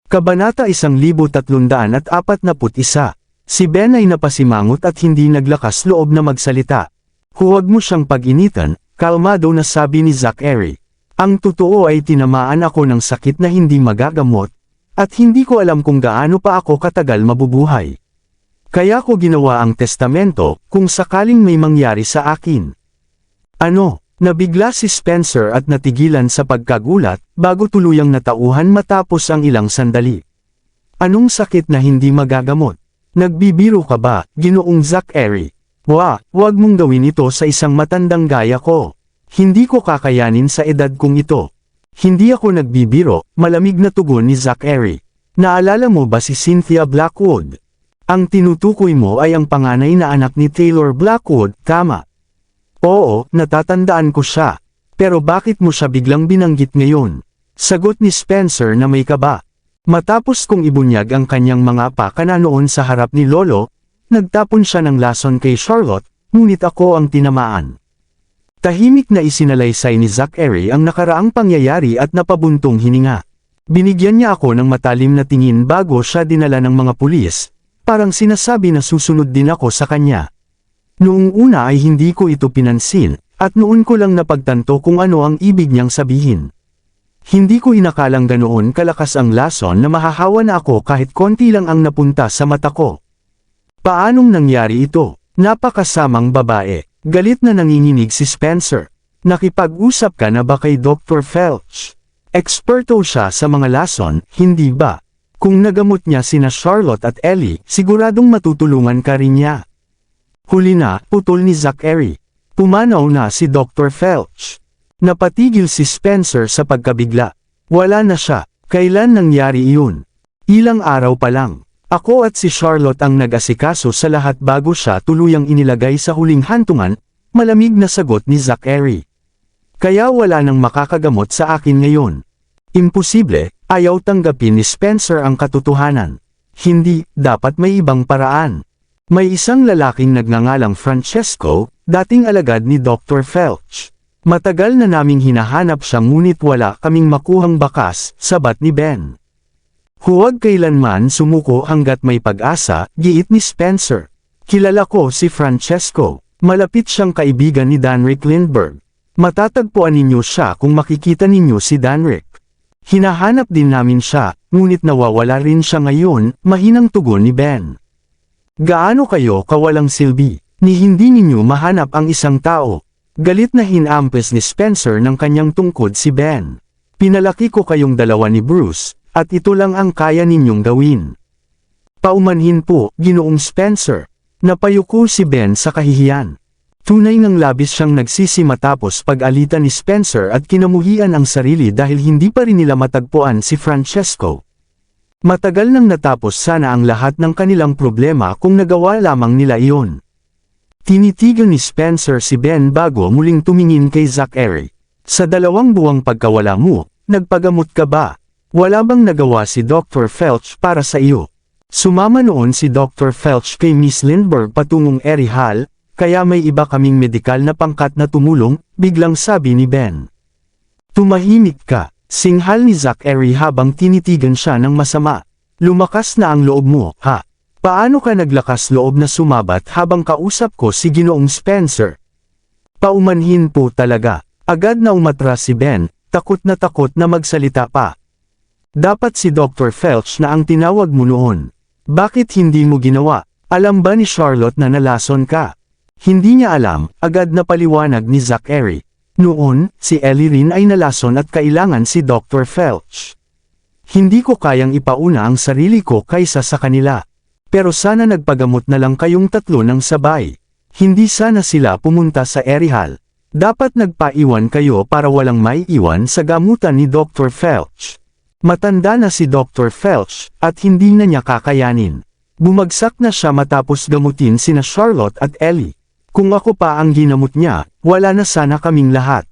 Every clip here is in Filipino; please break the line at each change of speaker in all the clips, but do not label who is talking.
Kabanata 1341. Si Ben ay napasimangot at hindi naglakas loob na magsalita. Huwag mo siyang pag-initan, kalmado na sabi ni Zachary. Ang totoo ay tinamaan ako ng sakit na hindi magagamot, at hindi ko alam kung gaano pa ako katagal mabubuhay. Kaya ko ginawa ang testamento, kung sakaling may mangyari sa akin. Ano? Nabigla si Spencer at natigilan sa pagkagulat, bago tuluyang natauhan matapos ang ilang sandali. Anong sakit na hindi magagamot? Nagbibiro ka ba, Ginoong Zachary? Wag mong gawin ito sa isang matandang gaya ko. Hindi ko kakayanin sa edad kong ito. Hindi ako nagbibiro, malamig na tugon ni Zachary. Naalala mo ba si Cynthia Blackwood? Ang tinutukoy mo ay ang panganay na anak ni Taylor Blackwood, tama? Oo, natatandaan ko siya. Pero bakit mo siya biglang binanggit ngayon? Sagot ni Spencer na may kaba. Matapos kong ibunyag ang kanyang mga pakana noon sa harap ni Lolo, nagtapon siya ng lason kay Charlotte, ngunit ako ang tinamaan. Tahimik na isinalaysay ni Zachary ang nakaraang pangyayari at napabuntong hininga. Binigyan niya ako ng matalim na tingin bago siya dinala ng mga pulis, parang sinasabi na susunod din ako sa kanya. Noong una ay hindi ko ito pinansin, at noon ko lang napagtanto kung ano ang ibig niyang sabihin. Hindi ko inakalang ganoon kalakas ang lason na mahahawa na ako kahit konti lang ang napunta sa mata ko. Paanong nangyari ito? Napakasamang babae. Galit na nanginginig si Spencer. Nakipag-usap ka na ba kay Dr. Felch? Eksperto siya sa mga lason, hindi ba? Kung nagamot niya sina Charlotte at Ellie, siguradong matutulungan ka rin niya. Huli na, putol ni Zachary. Pumanaw na si Dr. Felch. Napatigil si Spencer sa pagkabigla. Wala na siya. Kailan nangyari iyon? Ilang araw pa lang. Ako at si Charlotte ang nag-asikaso sa lahat bago siya tuluyang inilagay sa huling hantungan, malamig na sagot ni Zachary. Kaya wala nang makakagamot sa akin ngayon. Imposible, ayaw tanggapin ni Spencer ang katotohanan. Hindi, dapat may ibang paraan. May isang lalaking nagngangalang Francesco, dating alagad ni Dr. Felch. Matagal na naming hinahanap siya ngunit wala kaming makuhang bakas, sabat ni Ben. Huwag kailanman sumuko hanggat may pag-asa, giit ni Spencer. Kilala ko si Francesco. Malapit siyang kaibigan ni Danrick Lindbergh. Matatagpuan ninyo siya kung makikita ninyo si Danrick. Hinahanap din namin siya, ngunit nawawala rin siya ngayon, mahinang tugon ni Ben. Gaano kayo kawalang silbi, ni hindi ninyo mahanap ang isang tao? Galit na hinampes ni Spencer ng kanyang tungkod si Ben. Pinalaki ko kayong dalawa ni Bruce, at ito lang ang kaya ninyong gawin. Paumanhin po, Ginoong Spencer. Napayuko si Ben sa kahihiyan. Tunay ng labis siyang nagsisi matapos pag-alitan ni Spencer at kinamuhian ang sarili dahil hindi pa rin nila matagpuan si Francesco. Matagal nang natapos sana ang lahat ng kanilang problema kung nagawa lamang nila iyon. Tinitigan ni Spencer si Ben bago muling tumingin kay Zachary. Sa 2 buwang pagkawala mo, nagpagamot ka ba? Wala bang nagawa si Dr. Felch para sa iyo? Sumama noon si Dr. Felch kay Miss Lindbergh patungong Erie Hall, kaya may iba kaming medikal na pangkat na tumulong, biglang sabi ni Ben. Tumahimik ka. Singhal ni Zachary habang tinitigan siya ng masama. Lumakas na ang loob mo, ha? Paano ka naglakas loob na sumabat habang kausap ko si Ginoong Spencer? Paumanhin po talaga. Agad na umatras si Ben, takot na magsalita pa. Dapat si Dr. Felch na ang tinawag mo noon. Bakit hindi mo ginawa? Alam ba ni Charlotte na nalason ka? Hindi niya alam, agad na paliwanag ni Zachary. Noon, si Ellie rin ay nalason at kailangan si Dr. Felch. Hindi ko kayang ipauna ang sarili ko kaysa sa kanila. Pero sana nagpagamot na lang kayong tatlo ng sabay. Hindi sana sila pumunta sa Erie Hall. Dapat nagpaiwan kayo para walang maiiwan sa gamutan ni Dr. Felch. Matanda na si Dr. Felch, at hindi na niya kakayanin. Bumagsak na siya matapos gamutin sina Charlotte at Ellie. Kung ako pa ang ginamot niya, wala na sana kaming lahat.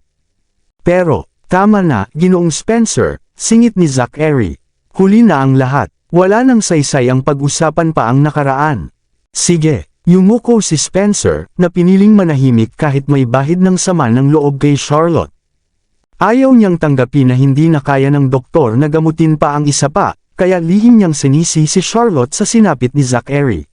Pero, tama na, Ginoong Spencer, singit ni Zachary. Huli na ang lahat. Wala nang saysay ang pag-usapan pa ang nakaraan. Sige, yumuko si Spencer, na piniling manahimik kahit may bahid ng sama ng loob kay Charlotte. Ayaw niyang tanggapin na hindi na kaya ng doktor na gamutin pa ang isa pa, kaya lihim niyang sinisi si Charlotte sa sinapit ni Zachary.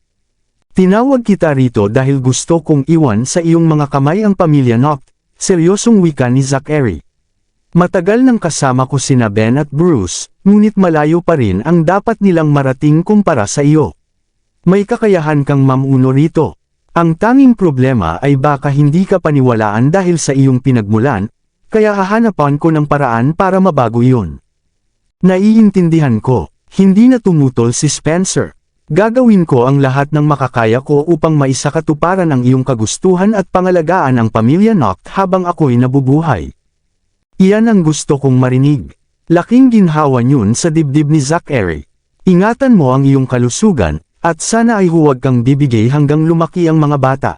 Tinawag kita rito dahil gusto kong iwan sa iyong mga kamay ang pamilya Noct, seryosong wika ni Zachary. Matagal nang kasama ko sina Ben at Bruce, ngunit malayo pa rin ang dapat nilang marating kumpara sa iyo. May kakayahan kang mamuno rito. Ang tanging problema ay baka hindi ka paniwalaan dahil sa iyong pinagmulan, kaya hahanapan ko ng paraan para mabago iyon. Naiintindihan ko. Hindi na tumutol si Spencer. Gagawin ko ang lahat ng makakaya ko upang maisakatuparan ang iyong kagustuhan at pangalagaan ang pamilya Noct habang ako'y nabubuhay. Iyan ang gusto kong marinig. Laking ginhawa yun sa dibdib ni Zachary. Ingatan mo ang iyong kalusugan, at sana ay huwag kang bibigay hanggang lumaki ang mga bata.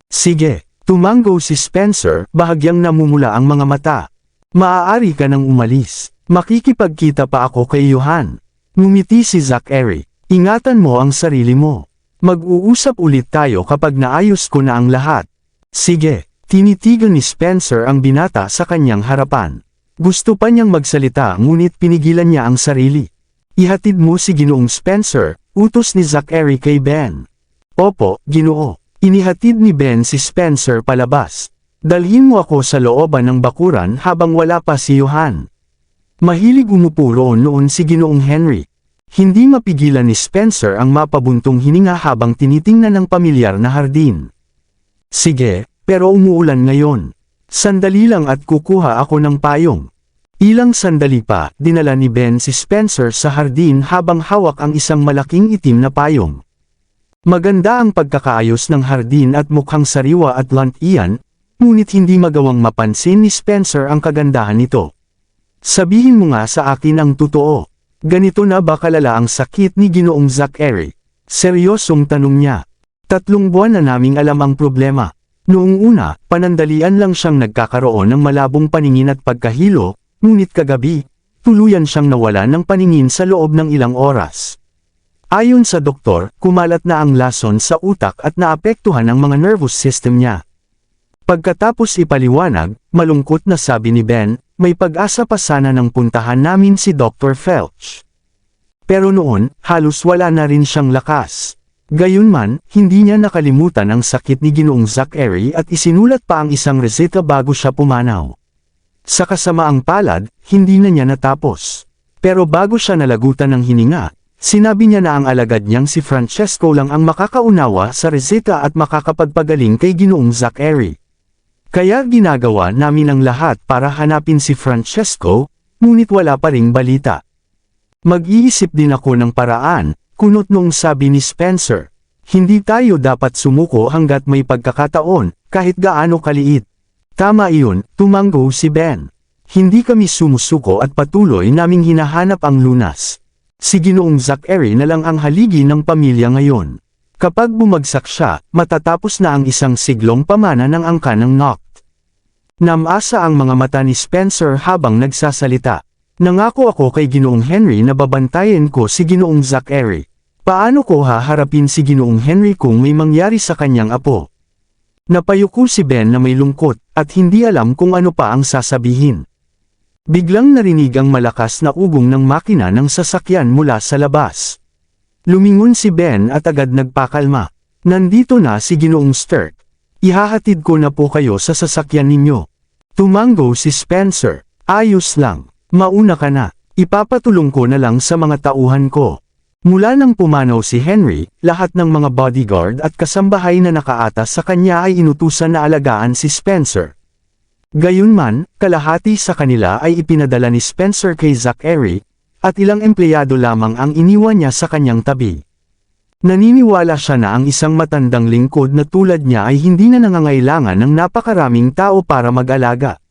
Sige, tumanggo si Spencer, bahagyang namumula ang mga mata. Maaari ka nang umalis. Makikipagkita pa ako kay Johan. Ngumiti si Zachary. Ingatan mo ang sarili mo. Mag-uusap ulit tayo kapag naayos ko na ang lahat. Sige, tinitigan ni Spencer ang binata sa kanyang harapan. Gusto pa niyang magsalita ngunit pinigilan niya ang sarili. Ihatid mo si Ginoong Spencer, utos ni Zachary kay Ben. Opo, Ginoo. Inihatid ni Ben si Spencer palabas. Dalhin mo ako sa looban ng bakuran habang wala pa si Johan. Mahilig umupo roon noon si Ginoong Henry. Hindi mapigilan ni Spencer ang mapabuntong hininga habang tinitingnan ng pamilyar na hardin. Sige, pero umuulan ngayon. Sandali lang at kukuha ako ng payong. Ilang sandali pa, dinala ni Ben si Spencer sa hardin habang hawak ang isang malaking itim na payong. Maganda ang pagkakaayos ng hardin at mukhang sariwa at lant iyan, ngunit hindi magawang mapansin ni Spencer ang kagandahan nito. Sabihin mo nga sa akin ang totoo. Ganito na ba kalala ang sakit ni Ginoong Zachary? Seryosong tanong niya. 3 buwan na naming alam ang problema. Noong una, panandalian lang siyang nagkakaroon ng malabong paningin at pagkahilo, ngunit kagabi, tuluyan siyang nawala ng paningin sa loob ng ilang oras. Ayon sa doktor, kumalat na ang lason sa utak at naapektuhan ang mga nervous system niya. Pagkatapos ipaliwanag, malungkot na sabi ni Ben, may pag-asa pa sana ng puntahan namin si Dr. Felch. Pero noon, halos wala na rin siyang lakas. Gayunman, hindi niya nakalimutan ang sakit ni Ginoong Zachary at isinulat pa ang isang reseta bago siya pumanaw. Sa kasamaang palad, hindi na niya natapos. Pero bago siya nalagutan ng hininga, sinabi niya na ang alagad niyang si Francesco lang ang makakaunawa sa reseta at makakapagpagaling kay Ginoong Zachary. Kaya ginagawa namin ang lahat para hanapin si Francesco, ngunit wala pa ring balita. Mag-iisip din ako ng paraan, kunot nung sabi ni Spencer. Hindi tayo dapat sumuko hanggat may pagkakataon, kahit gaano kaliit. Tama iyon, tumanggo si Ben. Hindi kami sumusuko at patuloy naming hinahanap ang lunas. Si Ginoong Zachary na lang ang haligi ng pamilya ngayon. Kapag bumagsak siya, matatapos na ang isang siglong pamana ng angkan ng Noct. Namasa ang mga mata ni Spencer habang nagsasalita. Nangako ako kay Ginoong Henry na babantayan ko si Ginoong Zachary. Paano ko haharapin si Ginoong Henry kung may mangyari sa kanyang apo? Napayuko si Ben na may lungkot, at hindi alam kung ano pa ang sasabihin. Biglang narinig ang malakas na ugong ng makina ng sasakyan mula sa labas. Lumingon si Ben at agad nagpakalma. Nandito na si Ginoong Sturk. Ihahatid ko na po kayo sa sasakyan ninyo. Tumanggo si Spencer. Ayos lang. Mauna ka na. Ipapatulong ko na lang sa mga tauhan ko. Mula nang pumanaw si Henry, lahat ng mga bodyguard at kasambahay na nakaatas sa kanya ay inutusan na alagaan si Spencer. Gayunman, kalahati sa kanila ay ipinadala ni Spencer kay Zachary, at ilang empleyado lamang ang iniwan niya sa kanyang tabi. Naniniwala siya na ang isang matandang lingkod na tulad niya ay hindi na nangangailangan ng napakaraming tao para mag-alaga.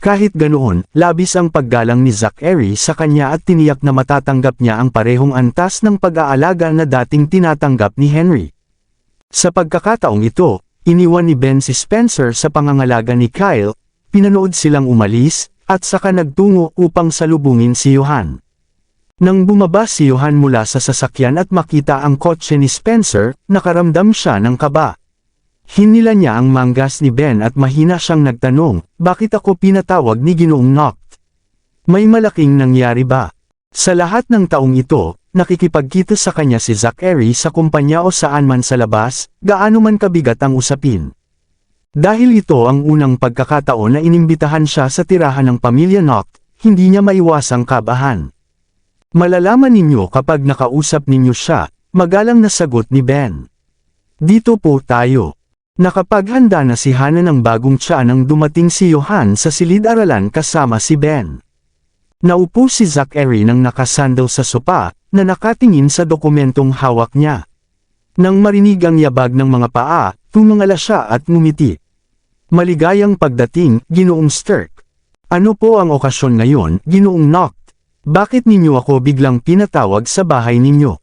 Kahit ganoon, labis ang paggalang ni Zachary sa kanya at tiniyak na matatanggap niya ang parehong antas ng pag-aalaga na dating tinatanggap ni Henry. Sa pagkakataong ito, iniwan ni Ben si Spencer sa pangangalaga ni Kyle, pinanood silang umalis, at saka nagtungo upang salubungin si Johan. Nang bumaba si Johan mula sa sasakyan at makita ang kotse ni Spencer, nakaramdam siya ng kaba. Hinila niya ang manggas ni Ben at mahina siyang nagtanong, bakit ako pinatawag ni Ginoong Noct? May malaking nangyari ba? Sa lahat ng taong ito, nakikipagkita sa kanya si Zachary sa kumpanya o saan man sa labas, gaano man kabigat ang usapin. Dahil ito ang unang pagkakataon na inimbitahan siya sa tirahan ng pamilya Noct, hindi niya maiwasang kabahan. Malalaman ninyo kapag nakausap ninyo siya, magalang na sagot ni Ben. Dito po tayo. Nakapaghanda na si Hannah ng bagong tiyan nang dumating si Johan sa silid-aralan kasama si Ben. Naupo si Zachary nang nakasandal sa sopa, na nakatingin sa dokumentong hawak niya. Nang marinig ang yabag ng mga paa, tumangala siya at ngumiti. Maligayang pagdating, Ginoong Stirk. Ano po ang okasyon ngayon, Ginoong Noct? Bakit ninyo ako biglang pinatawag sa bahay ninyo?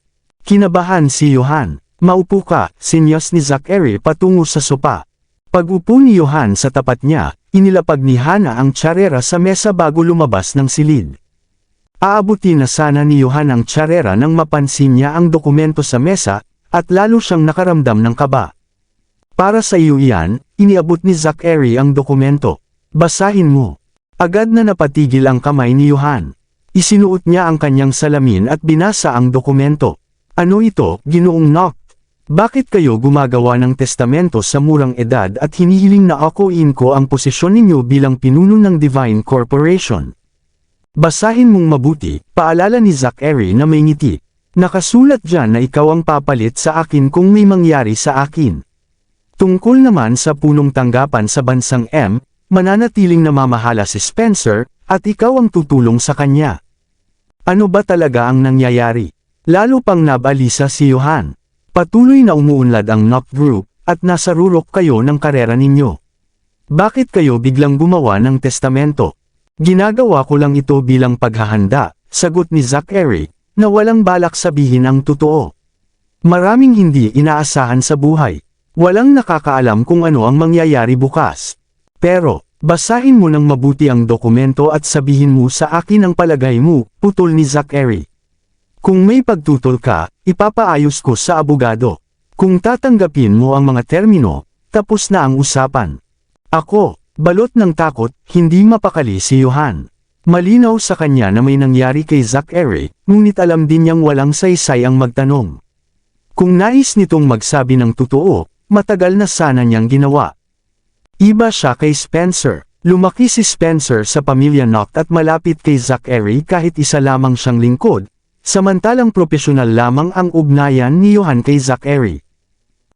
Kinabahan si Johan. Maupo ka, sinyas ni Zachary patungo sa sopa. Pag-upo ni Johan sa tapat niya, inilapag ni Hannah ang tsarera sa mesa bago lumabas ng silid. Aabutin na sana ni Johan ang tsarera nang mapansin niya ang dokumento sa mesa, at lalo siyang nakaramdam ng kaba. Para sa iyo iyan, iniabot ni Zachary ang dokumento. Basahin mo. Agad na napatigil ang kamay ni Johan. Isinuot niya ang kanyang salamin at binasa ang dokumento. Ano ito, Ginoong Noct? Bakit kayo gumagawa ng testamento sa murang edad at hinihiling na akuin ko ang posisyon ninyo bilang pinuno ng Divine Corporation? Basahin mong mabuti, paalala ni Zachary na may ngiti. Nakasulat dyan na ikaw ang papalit sa akin kung may mangyari sa akin. Tungkol naman sa punong tanggapan sa bansang M, mananatiling namamahala si Spencer, at ikaw ang tutulong sa kanya. Ano ba talaga ang nangyayari? Lalo pang nabalisa si Johan. Patuloy na umuunlad ang Noct Group, at nasa rurok kayo ng karera ninyo. Bakit kayo biglang gumawa ng testamento? Ginagawa ko lang ito bilang paghahanda, sagot ni Zachary, na walang balak sabihin ang totoo. Maraming hindi inaasahan sa buhay. Walang nakakaalam kung ano ang mangyayari bukas. Pero, basahin mo ng mabuti ang dokumento at sabihin mo sa akin ang palagay mo, putol ni Zachary. Kung may pagtutol ka, ipapaayos ko sa abogado. Kung tatanggapin mo ang mga termino, tapos na ang usapan. Ako, balot ng takot, hindi mapakali si Johan. Malinaw sa kanya na may nangyari kay Zachary, ngunit alam din niyang walang saysay ang magtanong. Kung nais nitong magsabi ng totoo, matagal na sana niyang ginawa. Iba siya kay Spencer. Lumaki si Spencer sa pamilya Noct at malapit kay Zachary kahit isa lamang siyang lingkod. Samantalang propesyonal lamang ang ugnayan ni Johan kay Zachary.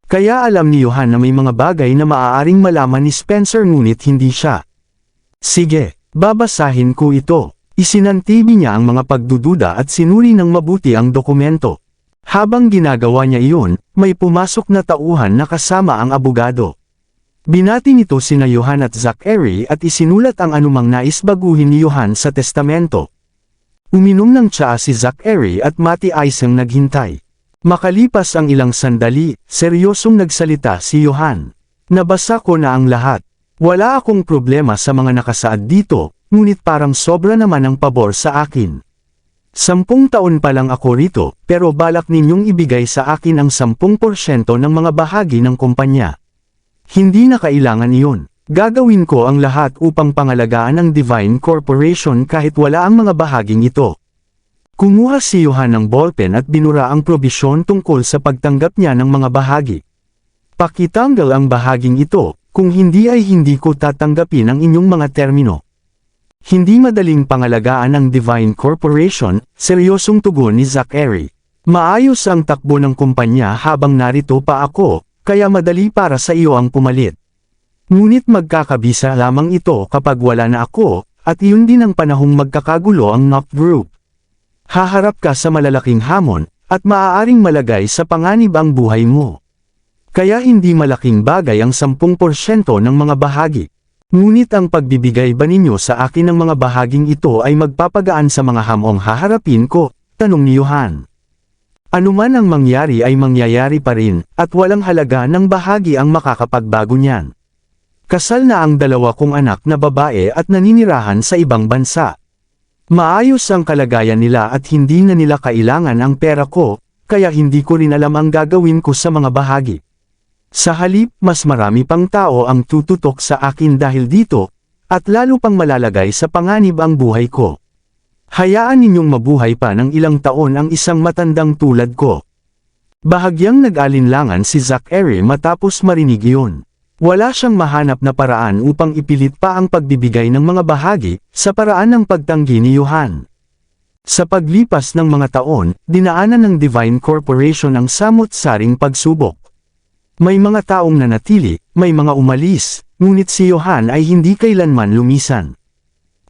Kaya alam ni Johan na may mga bagay na maaaring malaman ni Spencer ngunit hindi siya. Sige, babasahin ko ito. Isinantibi niya ang mga pagdududa at sinuri ng mabuti ang dokumento. Habang ginagawa niya iyon, may pumasok na tauhan na kasama ang abogado. Binati nito sina Johan at Zachary at isinulat ang anumang nais baguhin ni Johan sa testamento. Uminom ng tsaa si Zachary at mati-ayos ang naghintay. Makalipas ang ilang sandali, seryosong nagsalita si Johan. Nabasa ko na ang lahat. Wala akong problema sa mga nakasaad dito, ngunit parang sobra naman ang pabor sa akin. 10 taon pa lang ako rito, pero balak ninyong ibigay sa akin ang 10% ng mga bahagi ng kumpanya. Hindi na kailangan iyon. Gagawin ko ang lahat upang pangalagaan ang Divine Corporation kahit wala ang mga bahaging ito. Kumuha si Johan ng ballpen at binura ang probisyon tungkol sa pagtanggap niya ng mga bahagi. Pakitanggal ang bahaging ito, kung hindi ay hindi ko tatanggapin ang inyong mga termino. Hindi madaling pangalagaan ang Divine Corporation, seryosong tugon ni Zachary. Maayos ang takbo ng kumpanya habang narito pa ako, kaya madali para sa iyo ang pumalit. Ngunit magkakabisa lamang ito kapag wala na ako, at iyon din ang panahong magkakagulo ang Noct Group. Haharap ka sa malalaking hamon, at maaaring malagay sa panganib ang buhay mo. Kaya hindi malaking bagay ang 10% ng mga bahagi. Ngunit ang pagbibigay ba ninyo sa akin ng mga bahaging ito ay magpapagaan sa mga hamong haharapin ko? Tanong ni Johan. Anuman ang mangyari ay mangyayari pa rin, at walang halaga ng bahagi ang makakapagbago niyan. Kasal na ang 2 kong anak na babae at naninirahan sa ibang bansa. Maayos ang kalagayan nila at hindi na nila kailangan ang pera ko, kaya hindi ko rin alam ang gagawin ko sa mga bahagi. Sa halip, mas marami pang tao ang tututok sa akin dahil dito, at lalo pang malalagay sa panganib ang buhay ko. Hayaan ninyong mabuhay pa ng ilang taon ang isang matandang tulad ko. Bahagyang nag-alinlangan si Zachary matapos marinig iyon. Wala siyang mahanap na paraan upang ipilit pa ang pagbibigay ng mga bahagi, sa paraan ng pagtanggi ni Johan. Sa paglipas ng mga taon, dinaanan ng Divine Corporation ang samut-saring pagsubok. May mga taong nanatili, may mga umalis, ngunit si Johan ay hindi kailanman lumisan.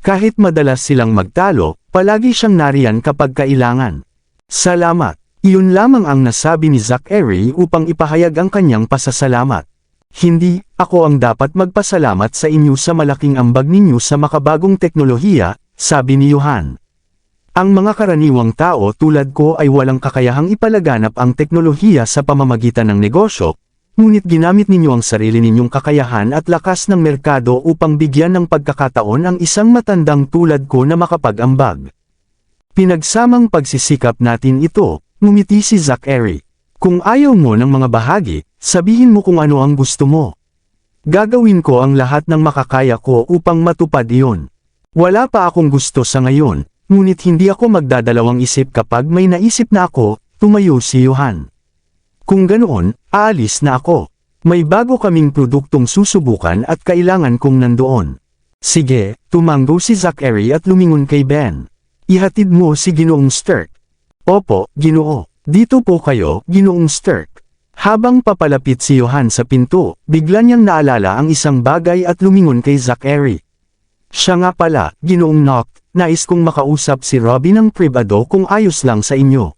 Kahit madalas silang magtalo, palagi siyang nariyan kapag kailangan. Salamat. Iyon lamang ang nasabi ni Zachary upang ipahayag ang kanyang pasasalamat. Hindi, ako ang dapat magpasalamat sa inyo sa malaking ambag ninyo sa makabagong teknolohiya, sabi ni Johan. Ang mga karaniwang tao tulad ko ay walang kakayahang ipalaganap ang teknolohiya sa pamamagitan ng negosyo, ngunit ginamit ninyo ang sarili ninyong kakayahan at lakas ng merkado upang bigyan ng pagkakataon ang isang matandang tulad ko na makapag-ambag. Pinagsamang pagsisikap natin ito, ngumiti si Zachary. Kung ayaw mo ng mga bahagi, sabihin mo kung ano ang gusto mo. Gagawin ko ang lahat ng makakaya ko upang matupad iyon. Wala pa akong gusto sa ngayon, ngunit hindi ako magdadalawang isip kapag may naisip na ako, tumayo si Johan. Kung ganoon, aalis na ako. May bago kaming produktong susubukan at kailangan kong nandoon. Sige, tumanggo si Zachary at lumingon kay Ben. Ihatid mo si Ginoong Stark. Opo, Ginoo. Dito po kayo, Ginoong Stark. Habang papalapit si Johan sa pinto, bigla niyang naalala ang isang bagay at lumingon kay Zachary. Siya nga pala, Ginoong Noct, nais kong makausap si Robbie ng pribado kung ayos lang sa inyo.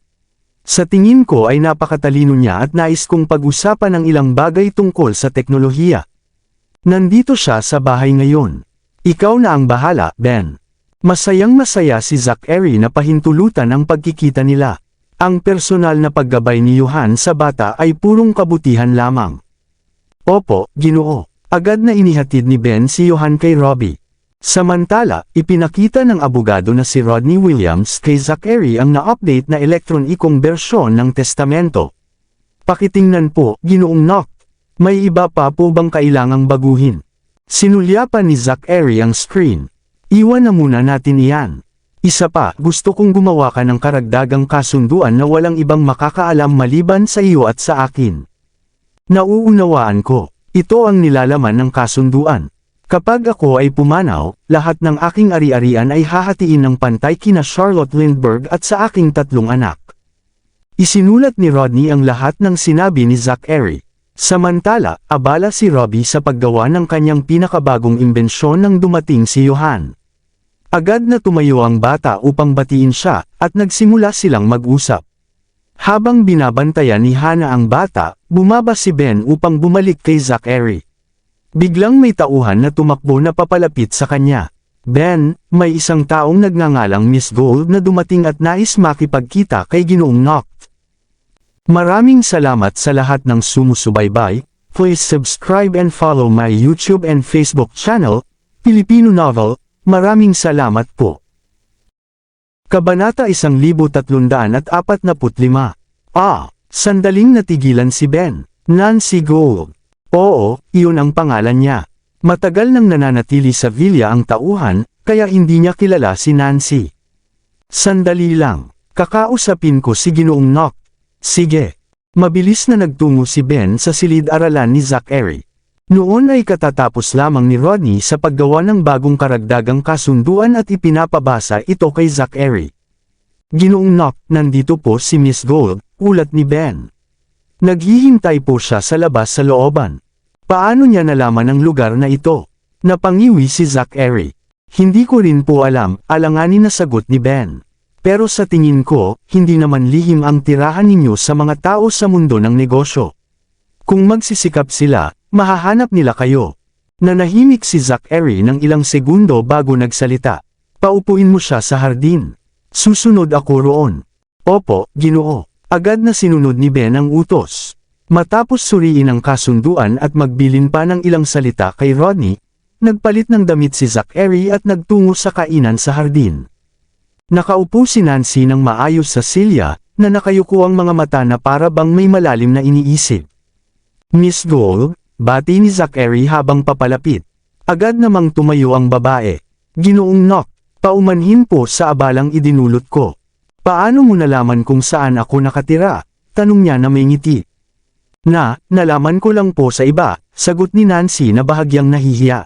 Sa tingin ko ay napakatalino niya at nais kong pag-usapan ang ilang bagay tungkol sa teknolohiya. Nandito siya sa bahay ngayon. Ikaw na ang bahala, Ben. Masayang-masaya si Zachary na pahintulutan ang pagkikita nila. Ang personal na paggabay ni Johan sa bata ay purong kabutihan lamang. Opo, Ginoo. Agad na inihatid ni Ben si Johan kay Robbie. Samantala, ipinakita ng abogado na si Rodney Williams kay Zachary ang na-update na elektronikong bersyon ng testamento. Pakitingnan po, Ginoong Noct. May iba pa po bang kailangang baguhin? Sinulyapan ni Zachary ang screen. Iwan na muna natin iyan. Isa pa, gusto kong gumawa ka ng karagdagang kasunduan na walang ibang makakaalam maliban sa iyo at sa akin. Nauunawaan ko. Ito ang nilalaman ng kasunduan. Kapag ako ay pumanaw, lahat ng aking ari-arian ay hahatiin ng pantay kina Charlotte Lindbergh at sa aking 3 anak. Isinulat ni Rodney ang lahat ng sinabi ni Zachary. Samantala, abala si Robbie sa paggawa ng kanyang pinakabagong imbensyon nang dumating si Johan. Agad na tumayo ang bata upang batiin siya, at nagsimula silang mag-usap. Habang binabantayan ni Hannah ang bata, bumaba si Ben upang bumalik kay Zachary. Biglang may tauhan na tumakbo na papalapit sa kanya. Ben, may isang taong nagngangalang Miss Gold na dumating at nais makipagkita kay Ginoong Noct. Maraming salamat sa lahat ng sumusubaybay. Please subscribe and follow my YouTube and Facebook channel, Filipino Novel. Maraming salamat po. Kabanata 1345. Sandaling natigilan si Ben. Nancy Gold. Oo, iyon ang pangalan niya. Matagal nang nananatili sa villa ang tauhan, kaya hindi niya kilala si Nancy. Sandali lang, kakausapin ko si Ginoong Noct. Sige. Mabilis na nagtungo si Ben sa silid-aralan ni Zachary. Noon ay katatapos lamang ni Rodney sa paggawa ng bagong karagdagang kasunduan at ipinapabasa ito kay Zachary. Ginoong Noct, nandito po si Miss Gold, ulat ni Ben. Naghihintay po siya sa labas sa looban. Paano niya nalaman ang lugar na ito? Napangiwi si Zachary. Hindi ko rin po alam, alanganin na sagot ni Ben. Pero sa tingin ko, hindi naman lihim ang tirahan ninyo sa mga tao sa mundo ng negosyo. Kung magsisikap sila, mahahanap nila kayo. Nanahimik si Zachary ng ilang segundo bago nagsalita. Paupuin mo siya sa hardin. Susunod ako roon. Opo, Ginoo. Agad na sinunod ni Ben ang utos. Matapos suriin ang kasunduan at magbilin pa ng ilang salita kay Rodney, nagpalit ng damit si Zachary at nagtungo sa kainan sa hardin. Nakaupo si Nancy ng maayos sa silya, na nakayuko ang mga mata na para bang may malalim na iniisip. Miss Gold, bati ni Zachary habang papalapit. Agad namang tumayo ang babae. Ginoong Noct, Paumanhin po sa abalang idinulot ko. Paano mo nalaman kung saan ako nakatira? Tanong niya na may ngiti. Nalaman ko lang po sa iba, sagot ni Nancy na bahagyang nahihiya.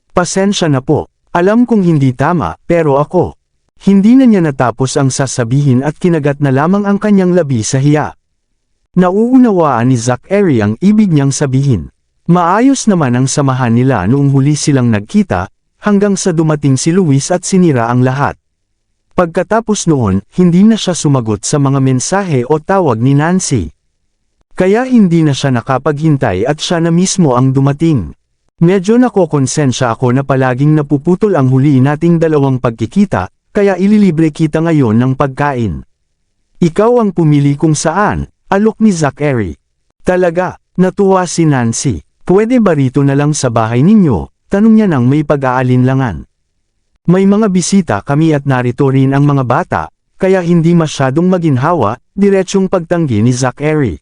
Pasensya na po, alam kong hindi tama, pero ako. Hindi na niya natapos ang sasabihin at kinagat na lamang ang kanyang labi sa hiya. Nauunawaan ni Zachary ang ibig niyang sabihin. Maayos naman ang samahan nila noong huli silang nagkita, hanggang sa dumating si Luis at sinira ang lahat. Pagkatapos noon, hindi na siya sumagot sa mga mensahe o tawag ni Nancy. Kaya hindi na siya nakapaghintay at siya na mismo ang dumating. Medyo nakokonsensya ako na palaging napuputol ang huli nating dalawang pagkikita, kaya ililibre kita ngayon ng pagkain. Ikaw ang pumili kung saan, alok ni Zachary. Talaga, natuwa si Nancy. Pwede ba rito na lang sa bahay ninyo? Tanong niya nang may pag-aalinlangan. May mga bisita kami at narito rin ang mga bata, kaya hindi masyadong maginhawa, diretsyong pagtanggi ni Zachary.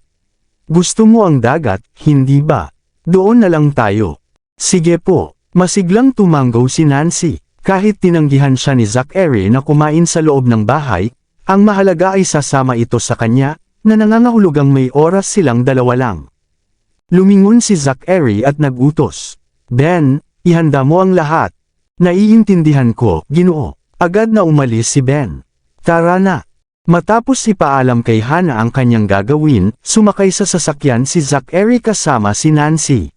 Gusto mo ang dagat, hindi ba? Doon na lang tayo. Sige po, masiglang tumanggaw si Nancy. Kahit tinanggihan siya ni Zachary na kumain sa loob ng bahay, ang mahalaga ay sasama ito sa kanya, na nangangahulugang may oras silang dalawa lang. Lumingon si Zachary at nagutos. Ben, ihanda mo ang lahat. Naiintindihan ko, Ginoo. Agad na umalis si Ben. Tara na. Matapos ipaalam kay Hannah ang kanyang gagawin, sumakay sa sasakyan si Zachary kasama si Nancy.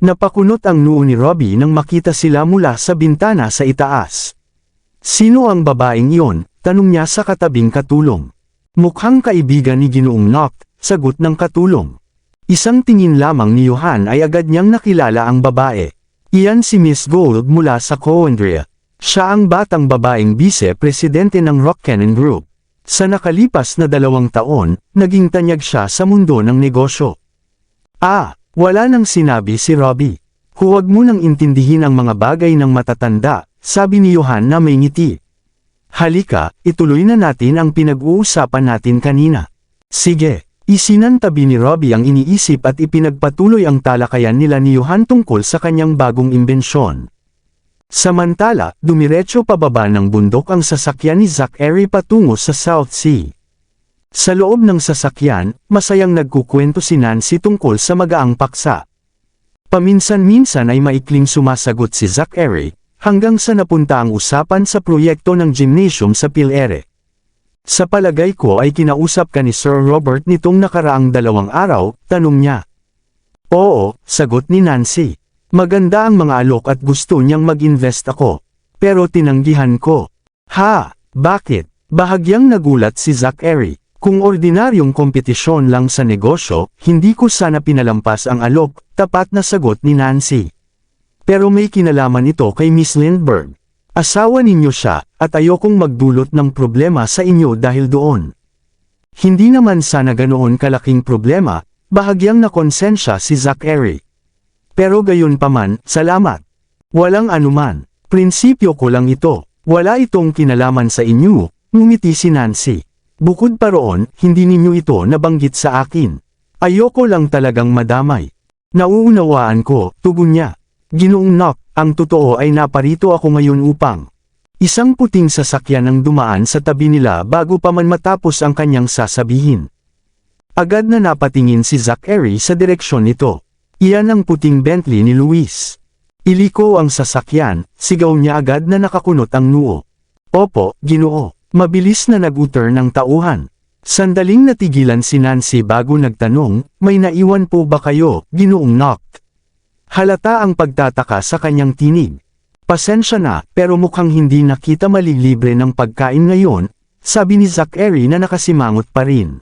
Napakunot ang noo ni Robbie nang makita sila mula sa bintana sa itaas. Sino ang babaeng iyon? Tanong niya sa katabing katulong. Mukhang kaibigan ni Ginoong Noct, sagot ng katulong. Isang tingin lamang ni Johan ay agad niyang nakilala ang babae. Iyan si Miss Gold mula sa Coandria. Siya ang batang babaeng bise-presidente ng Rock Cannon Group. Sa nakalipas na 2 taon, naging tanyag siya sa mundo ng negosyo. Wala nang sinabi si Robbie. Huwag mo nang intindihin ang mga bagay ng matatanda, sabi ni Johan na may ngiti. Halika, ituloy na natin ang pinag-uusapan natin kanina. Sige, isinantabi ni Robbie ang iniisip at ipinagpatuloy ang talakayan nila ni Johan tungkol sa kanyang bagong imbensyon. Samantala, dumiretso pababa ng bundok ang sasakyan ni Zachary patungo sa South Sea. Sa loob ng sasakyan, masayang nagkukwento si Nancy tungkol sa magaang paksa. Paminsan-minsan ay maikling sumasagot si Zachary, hanggang sa napunta ang usapan sa proyekto ng gymnasium sa Pilere. Sa palagay ko ay kinausap ka ni Sir Robert nitong nakaraang 2 araw, tanong niya. Oo, sagot ni Nancy. Maganda ang mga alok at gusto niyang mag-invest ako. Pero tinanggihan ko. Bakit? Bahagyang nagulat si Zachary. Kung ordinaryong kompetisyon lang sa negosyo, hindi ko sana pinalampas ang alok, tapat na sagot ni Nancy. Pero may kinalaman ito kay Miss Lindbergh. Asawa ninyo siya, at ayokong magdulot ng problema sa inyo dahil doon. Hindi naman sana ganoon kalaking problema, bahagyang nakonsensya si Zachary. Pero gayon paman, salamat. Walang anuman, prinsipyo ko lang ito, wala itong kinalaman sa inyo, ngumiti si Nancy. Bukod pa roon, hindi ninyo ito nabanggit sa akin. Ayoko lang talagang madamay. Nauunawaan ko, tugon niya. Ginoong Noct, ang totoo ay naparito ako ngayon upang. Isang puting sasakyan ang dumaan sa tabi nila bago pa man matapos ang kanyang sasabihin. Agad na napatingin si Zachary sa direksyon nito. Iyan ang puting Bentley ni Luis. Iliko ang sasakyan, sigaw niya agad na nakakunot ang noo. Opo, Ginoo. Mabilis na nag-u-turn ng tauhan. Sandaling natigilan si Nancy bago nagtanong, may naiwan po ba kayo, Ginoong Noct? Halata ang pagtataka sa kanyang tinig. Pasensya na, pero mukhang hindi na kita malilibre ng pagkain ngayon, sabi ni Zachary na nakasimangot pa rin.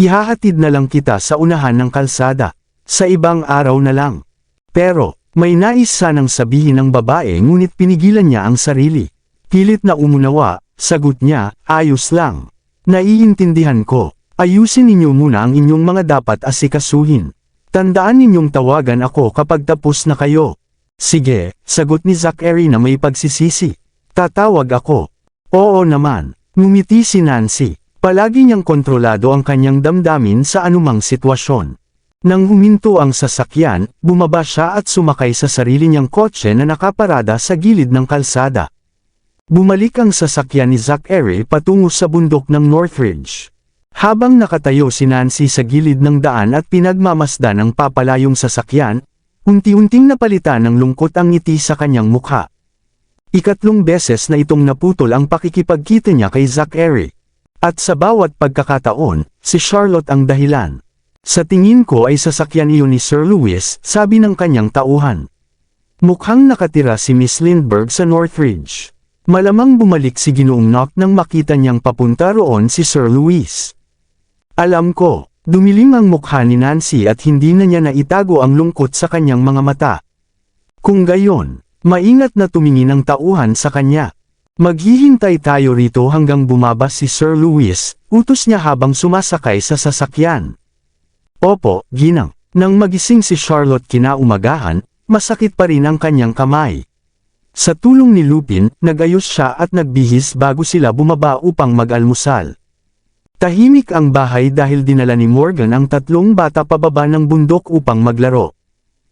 Ihahatid na lang kita sa unahan ng kalsada. Sa ibang araw na lang. Pero, may nais sanang sabihin ng babae ngunit pinigilan niya ang sarili. Pilit na umunawa. Sagot niya, ayos lang. Naiintindihan ko. Ayusin ninyo muna ang inyong mga dapat asikasuhin. Tandaan ninyong tawagan ako kapag tapos na kayo. Sige, sagot ni Zachary na may pagsisisi. Tatawag ako. Oo naman. Ngumiti si Nancy. Palagi niyang kontrolado ang kanyang damdamin sa anumang sitwasyon. Nang huminto ang sasakyan, bumaba siya at sumakay sa sarili niyang kotse na nakaparada sa gilid ng kalsada. Bumalik ang sasakyan ni Zachary patungo sa bundok ng Northridge. Habang nakatayo si Nancy sa gilid ng daan at pinagmamasdan ng papalayong sasakyan, unti-unting napalitan ng lungkot ang ngiti sa kanyang mukha. Ikatlong beses na itong naputol ang pakikipagkita niya kay Zachary. At sa bawat pagkakataon, si Charlotte ang dahilan. Sa tingin ko ay sasakyan iyon ni Sir Lewis, sabi ng kanyang tauhan. Mukhang nakatira si Miss Lindbergh sa Northridge. Malamang bumalik si Ginoong Knock nang makita niyang papunta roon si Sir Lewis. Alam ko, dumilim ang mukha ni Nancy at hindi na niya naitago ang lungkot sa kanyang mga mata. Kung gayon, maingat na tumingin ang tauhan sa kanya. Maghihintay tayo rito hanggang bumaba si Sir Lewis, utos niya habang sumasakay sa sasakyan. Opo, ginang. Nang magising si Charlotte kinaumagahan, masakit pa rin ang kanyang kamay. Sa tulong ni Lupin, nagayos siya at nagbihis bago sila bumaba upang mag-almusal. Tahimik ang bahay dahil dinala ni Morgan ang tatlong bata pababa ng bundok upang maglaro.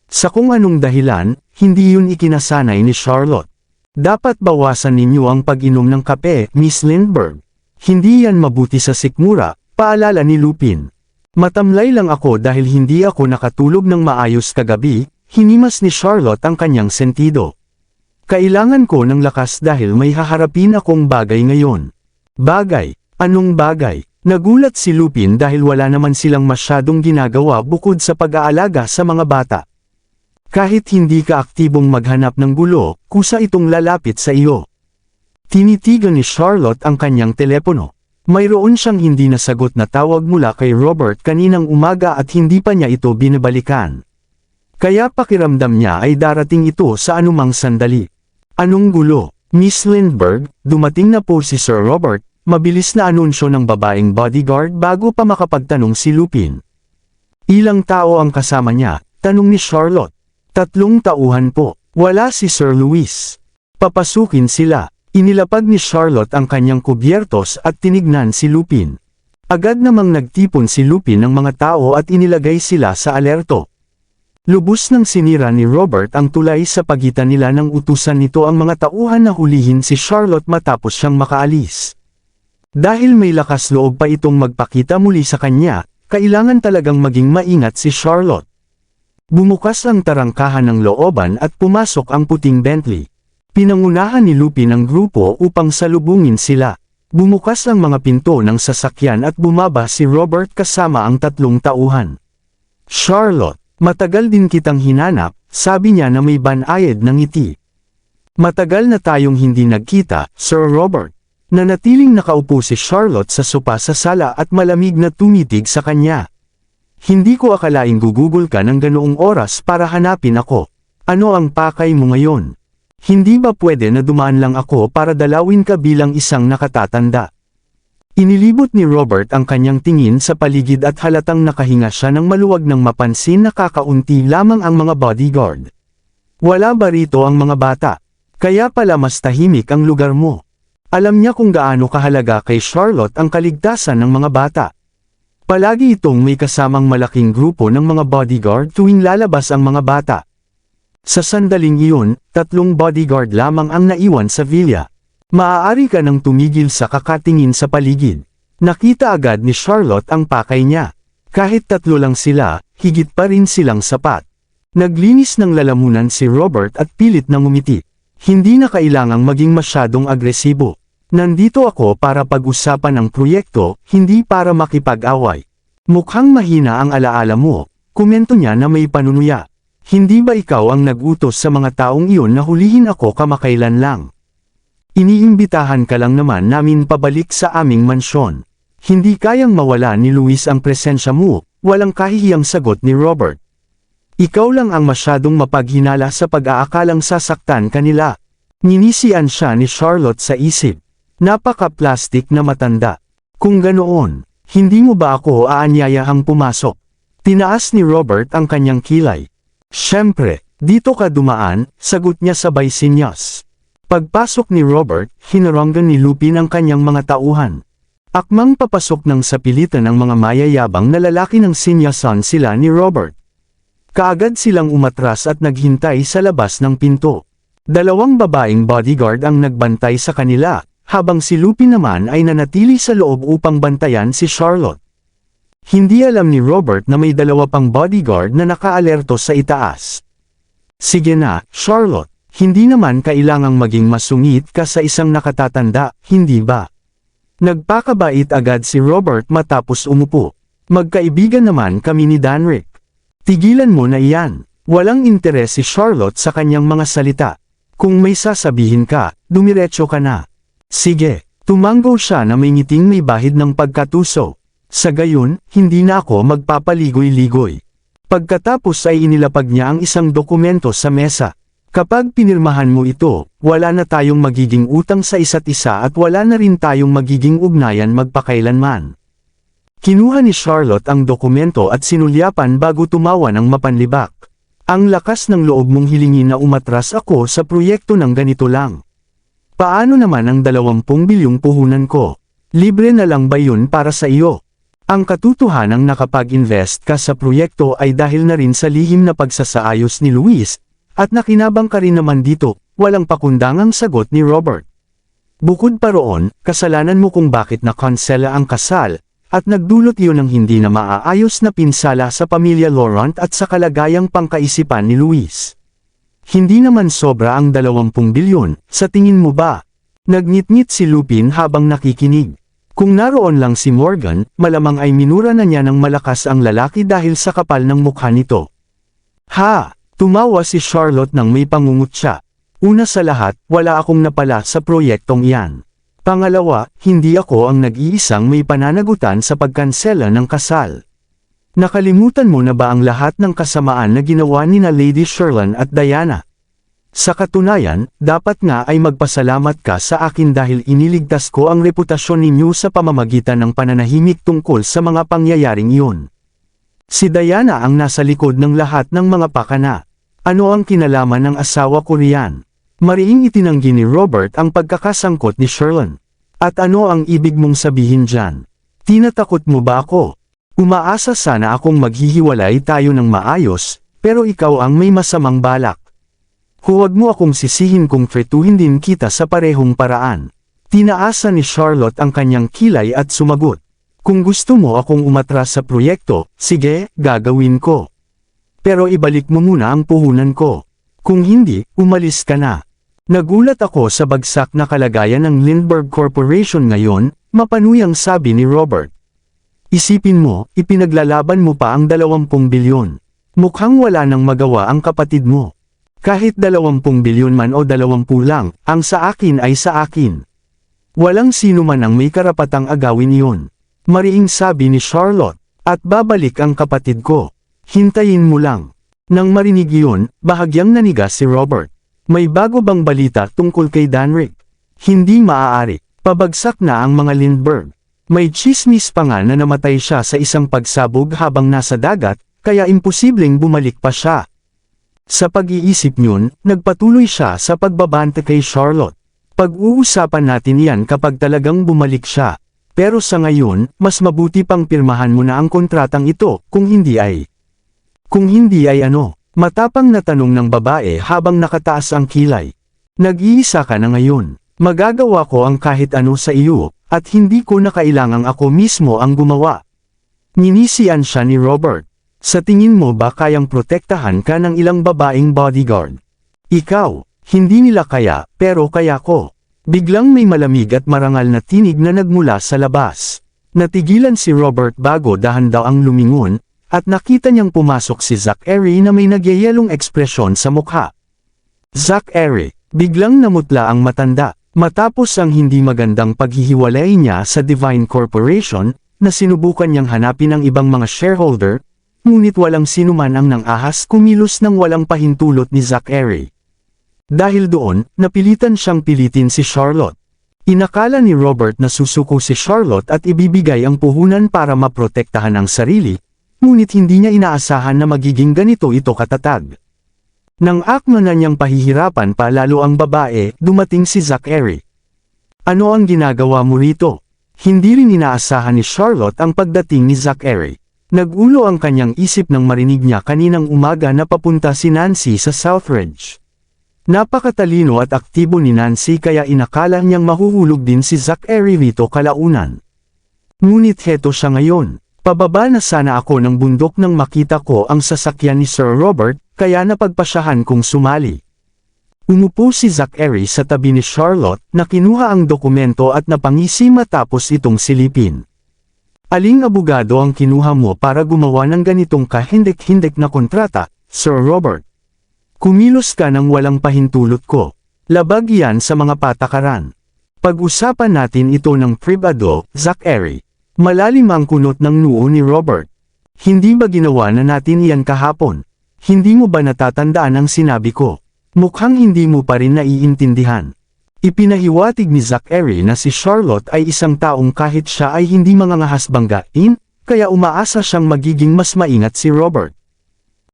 Sa kung anong dahilan, hindi yun ikinasanay ni Charlotte. Dapat bawasan ninyo ang pag-inom ng kape, Miss Lindbergh. Hindi yan mabuti sa sikmura, paalala ni Lupin. Matamlay lang ako dahil hindi ako nakatulog ng maayos kagabi, hinimas ni Charlotte ang kanyang sentido. Kailangan ko ng lakas dahil may haharapin akong bagay ngayon. Bagay? Anong bagay? Nagulat si Lupin dahil wala naman silang masyadong ginagawa bukod sa pag-aalaga sa mga bata. Kahit hindi ka aktibong maghanap ng gulo, kusa itong lalapit sa iyo. Tinitigan ni Charlotte ang kanyang telepono. Mayroon siyang hindi nasagot na tawag mula kay Robert kaninang umaga at hindi pa niya ito binabalikan. Kaya pakiramdam niya ay darating ito sa anumang sandali. Anong gulo? Miss Lindbergh, dumating na po si Sir Robert, mabilis na anunsyo ng babaeng bodyguard bago pa makapagtanong si Lupin. Ilang tao ang kasama niya? Tanong ni Charlotte. 3 tauhan po. Wala si Sir Lewis. Papasukin sila. Inilapag ni Charlotte ang kanyang kubyertos at tinignan si Lupin. Agad namang nagtipon si Lupin ng mga tao at inilagay sila sa alerto. Lubos nang sinira ni Robert ang tulay sa pagitan nila nang utusan nito ang mga tauhan na hulihin si Charlotte matapos siyang makaalis. Dahil may lakas loob pa itong magpakita muli sa kanya, kailangan talagang maging maingat si Charlotte. Bumukas ang tarangkahan ng looban at pumasok ang puting Bentley. Pinangunahan ni Lupin ang grupo upang salubungin sila. Bumukas ang mga pinto ng sasakyan at bumaba si Robert kasama ang 3 tauhan. Charlotte, matagal din kitang hinanap, sabi niya na may banayad ng ngiti. Matagal na tayong hindi nagkita, Sir Robert. Nanatiling nakaupo si Charlotte sa sopa sa sala at malamig na tumitig sa kanya. Hindi ko akalaing gugugol ka ng ganoong oras para hanapin ako. Ano ang pakay mo ngayon? Hindi ba pwede na dumaan lang ako para dalawin ka bilang isang nakatatanda? Inilibot ni Robert ang kanyang tingin sa paligid at halatang nakahinga siya ng maluwag nang mapansin na kakaunti lamang ang mga bodyguard. Wala ba rito ang mga bata? Kaya pala mas tahimik ang lugar mo. Alam niya kung gaano kahalaga kay Charlotte ang kaligtasan ng mga bata. Palagi itong may kasamang malaking grupo ng mga bodyguard tuwing lalabas ang mga bata. Sa sandaling iyon, 3 bodyguard lamang ang naiwan sa villa. Maaari ka nang tumigil sa kakatingin sa paligid. Nakita agad ni Charlotte ang pakay niya. Kahit 3 lang sila, higit pa rin silang sapat. Naglinis ng lalamunan si Robert at pilit na ngumiti. Hindi na kailangang maging masyadong agresibo. Nandito ako para pag-usapan ang proyekto, hindi para makipag-away. Mukhang mahina ang alaala mo, komento niya na may panunuya. Hindi ba ikaw ang nag-utos sa mga taong iyon na hulihin ako kamakailan lang? Iniimbitahan ka lang naman namin pabalik sa aming mansyon. Hindi kayang mawala ni Luis ang presensya mo, walang kahihiyang sagot ni Robert. Ikaw lang ang masyadong mapaghinala sa pag-aakalang sasaktan kanila. Ninisian siya ni Charlotte sa isip. Napaka-plastic na matanda. Kung ganoon, hindi mo ba ako aanyayahang pumasok? Tinaas ni Robert ang kanyang kilay. Siyempre, dito ka dumaan, sagot niya sabay sinyas. Pagpasok ni Robert, hinaranggan ni Lupin ang kanyang mga tauhan. Akmang papasok ng sapilitan ng mga mayayabang na lalaki ng sinyasan sila ni Robert. Kaagad silang umatras at naghintay sa labas ng pinto. Dalawang babaeng bodyguard ang nagbantay sa kanila, habang si Lupin naman ay nanatili sa loob upang bantayan si Charlotte. Hindi alam ni Robert na may dalawa pang bodyguard na nakaalerto sa itaas. Sige na, Charlotte, hindi naman kailangang maging masungit ka sa isang nakatatanda, hindi ba? Nagpakabait agad si Robert matapos umupo. Magkaibigan naman kami ni Danrick. Tigilan mo na iyan. Walang interes si Charlotte sa kanyang mga salita. Kung may sasabihin ka, dumiretso ka na. Sige, tumanggo siya na may ngiting may bahid ng pagkatuso. Sa gayon, hindi na ako magpapaligoy-ligoy. Pagkatapos ay inilapag niya ang isang dokumento sa mesa. Kapag pinirmahan mo ito, wala na tayong magiging utang sa isa't isa at wala na rin tayong magiging ugnayan magpakailanman. Kinuha ni Charlotte ang dokumento at sinulyapan bago tumawa ng mapanlibak. Ang lakas ng loob mong hilingin na umatras ako sa proyekto ng ganito lang. Paano naman ang 20 bilyong puhunan ko? Libre na lang ba yun para sa iyo? Ang katotohanang nakapag-invest ka sa proyekto ay dahil na rin sa lihim na pagsasaayos ni Luis, at nakinabang ka rin naman dito, walang pakundangang sagot ni Robert. Bukod pa roon, kasalanan mo kung bakit na-cancela ang kasal, at nagdulot iyon ng hindi na maaayos na pinsala sa pamilya Laurent at sa kalagayang pangkaisipan ni Luis. Hindi naman sobra ang 20 bilyon, sa tingin mo ba? Nagngit-ngit si Lupin habang nakikinig. Kung naroon lang si Morgan, malamang ay minura na niya ng malakas ang lalaki dahil sa kapal ng mukha nito. Ha! Tumawa si Charlotte nang may pangungutya. Una sa lahat, wala akong napala sa proyektong iyan. Pangalawa, hindi ako ang nag-iisang may pananagutan sa pagkansela ng kasal. Nakalimutan mo na ba ang lahat ng kasamaan na ginawa ni na Lady Sherlyn at Diana? Sa katunayan, dapat nga ay magpasalamat ka sa akin dahil iniligtas ko ang reputasyon ninyo sa pamamagitan ng pananahimik tungkol sa mga pangyayaring iyon. Si Diana ang nasa likod ng lahat ng mga pakana. Ano ang kinalaman ng asawa ko riyan? Mariing itinanggi ni Robert ang pagkakasangkot ni Sherlyn. At ano ang ibig mong sabihin dyan? Tinatakot mo ba ako? Umaasa sana akong maghihiwalay tayo ng maayos, pero ikaw ang may masamang balak. Huwag mo akong sisihin kung tretuhin din kita sa parehong paraan. Tinaasa ni Charlotte ang kanyang kilay at sumagot. Kung gusto mo akong umatras sa proyekto, sige, gagawin ko. Pero ibalik mo muna ang puhunan ko. Kung hindi, umalis ka na. Nagulat ako sa bagsak na kalagayan ng Lindbergh Corporation ngayon, mapanuyang sabi ni Robert. Isipin mo, ipinaglalaban mo pa ang 20 bilyon. Mukhang wala nang magawa ang kapatid mo. Kahit 20 bilyon man o 20 lang, ang sa akin ay sa akin. Walang sino man ang may karapatang agawin iyon. Mariing sabi ni Charlotte, at babalik ang kapatid ko. Hintayin mo lang. Nang marinig iyon, bahagyang nanigas si Robert. May bago bang balita tungkol kay Danrick? Hindi maaari. Pabagsak na ang mga Lindbergh. May chismis pa nga na namatay siya sa isang pagsabog habang nasa dagat, kaya imposibleng bumalik pa siya. Sa pag-iisip niyon, nagpatuloy siya sa pagbabante kay Charlotte. Pag-uusapan natin yan kapag talagang bumalik siya. Pero sa ngayon, mas mabuti pang pirmahan mo na ang kontratang ito, kung hindi ay. Kung hindi ay ano? Matapang na tanong ng babae habang nakataas ang kilay. Nag-iisa ka na ngayon. Magagawa ko ang kahit ano sa iyo, at hindi ko na kailangang ako mismo ang gumawa. Ninisian siya ni Robert. Sa tingin mo ba kayang protektahan ka ng ilang babaeng bodyguard? Ikaw, hindi nila kaya, pero kaya ko. Biglang may malamig at marangal na tinig na nagmula sa labas. Natigilan si Robert bago dahan daw ang lumingon, at nakita niyang pumasok si Zachary na may nagyayelong ekspresyon sa mukha. Zachary, biglang namutla ang matanda, matapos ang hindi magandang paghihiwalay niya sa Divine Corporation, na sinubukan niyang hanapin ang ibang mga shareholder, ngunit walang sinuman ang nang-ahas kumilos ng walang pahintulot ni Zachary. Dahil doon, napilitan siyang pilitin si Charlotte. Inakala ni Robert na susuko si Charlotte at ibibigay ang puhunan para maprotektahan ang sarili, ngunit hindi niya inaasahan na magiging ganito ito katatag. Nang akma na niyang pahihirapan pa lalo ang babae, dumating si Zachary. Ano ang ginagawa mo rito? Hindi rin inaasahan ni Charlotte ang pagdating ni Zachary. Nag-ulo ang kanyang isip nang marinig niya kaninang umaga na papunta si Nancy sa Southridge. Napakatalino at aktibo ni Nancy kaya inakala niyang mahuhulog din si Zachary rito kalaunan. Ngunit heto siya ngayon. Pababa na sana ako ng bundok nang makita ko ang sasakyan ni Sir Robert, kaya napagpasyahan kong sumali. Umupo si Zachary sa tabi ni Charlotte na kinuha ang dokumento at napangisi matapos itong silipin. Aling abogado ang kinuha mo para gumawa ng ganitong kahindik-hindik na kontrata, Sir Robert? Kumilos ka nang walang pahintulot ko. Labag yan sa mga patakaran. Pag-usapan natin ito ng pribado, Zachary. Malalim ang kunot ng noo ni Robert. Hindi ba ginawa na natin iyan kahapon? Hindi mo ba natatandaan ang sinabi ko? Mukhang hindi mo pa rin naiintindihan. Ipinahiwatig ni Zachary na si Charlotte ay isang taong kahit siya ay hindi mangangahas banggain, kaya umaasa siyang magiging mas maingat si Robert.